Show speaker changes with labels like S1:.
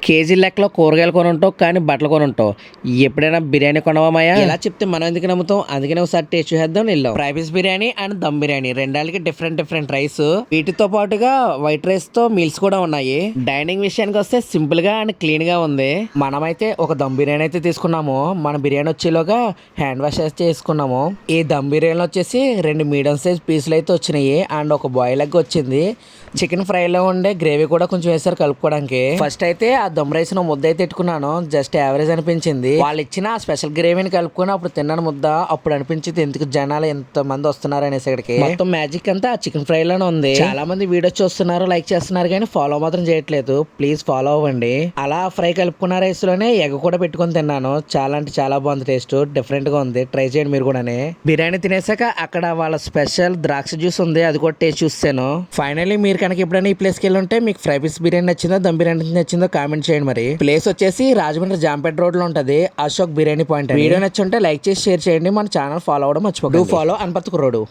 S1: KG లెక్కలో కూరగాయలు కొని ఉంటావు కానీ బట్టలు కొని ఉంటావు. ఎప్పుడైనా బిర్యానీ కొనవామయ్యా? ఇలా చెప్తే మనం ఎందుకు నమ్ముతాం? అందుకనే ఒకసారి టేస్ట్ చేద్దాం వెళ్ళాం. Fry piece biryani and dum biryani రెండాలకి డిఫరెంట్ రైస్, వీటితో పాటుగా వైట్ రైస్ తో మీల్స్ కూడా ఉన్నాయి. డైనింగ్ విషయానికి వస్తే సింపుల్ గా అండ్ క్లీన్ గా ఉంది. మనమైతే ఒక దమ్ బిర్యానీ అయితే తీసుకున్నాము. మన బిర్యానీ వచ్చేలోగా హ్యాండ్ వాష్ అయితే చేసుకున్నాము. ఈ దమ్ బిర్యానీలో వచ్చేసి 2 మీడియం సైజ్ పీసులు అయితే వచ్చినాయి అండ్ ఒక బాయిల్ ఎగ్ వచ్చింది. చికెన్ ఫ్రై లో ఉండే గ్రేవీ కూడా కొంచెం వేసారు కలుపుకోవడానికి. ఫస్ట్ అయితే ఆ దమ్ రైస్ ముద్ద అయితే పెట్టుకున్నాను. జస్ట్ యావరేజ్ అనిపించింది. వాళ్ళు ఇచ్చిన స్పెషల్ గ్రేవీని కలుపుకొని అప్పుడు తిన్నాను ముద్ద. అప్పుడు అనిపించింది ఎందుకు జనాలు ఎంత మంది వస్తున్నారు అనేసి ఇక్కడికి. మొత్తం మ్యాజిక్ అంతా ఆ చికెన్ ఫ్రై లోనే ఉంది. చాలా మంది వీడియో చూస్తున్నారు, లైక్ చేస్తున్నారు కానీ ఫాలో మాత్రం చేయట్లేదు. ప్లీజ్ ఫాలో అవ్వండి. అలా ఫ్రై కలుపుకున్న రైస్ లోనే ఎగ్ కూడా పెట్టుకొని తిన్నాను. చాలా అంటే చాలా బాగుంది. టేస్ట్ డిఫరెంట్ గా ఉంది. ట్రై చేయండి మీరు కూడా. బిర్యానీ తినేసాక అక్కడ వాళ్ళ స్పెషల్ ద్రాక్ష జ్యూస్ ఉంది, అది కూడా టేస్ట్ చూస్తాను. ఫైనల్లీ మీరు కనుక ఎప్పుడైనా ఈ ప్లేస్కి వెళ్ళి ఉంటే మీకు ఫ్రై పీస్ బిర్యానీ నచ్చిందో దమ్ బిర్యానీ నచ్చిందో కామెంట్ చేయండి. మరి ప్లేస్ వచ్చేసి రాజమండ్రి జాంపేట రోడ్ లో ఉంటది, అశోక్ బిర్యానీ పాయింట్. వీడియో నచ్చుంటే లైక్ చేసి షేర్ చేయండి. మన ఛానల్ ఫాలో అవ్వడం మర్చిపోకండి. ఫాలో అనపత్తుకు రోడ్.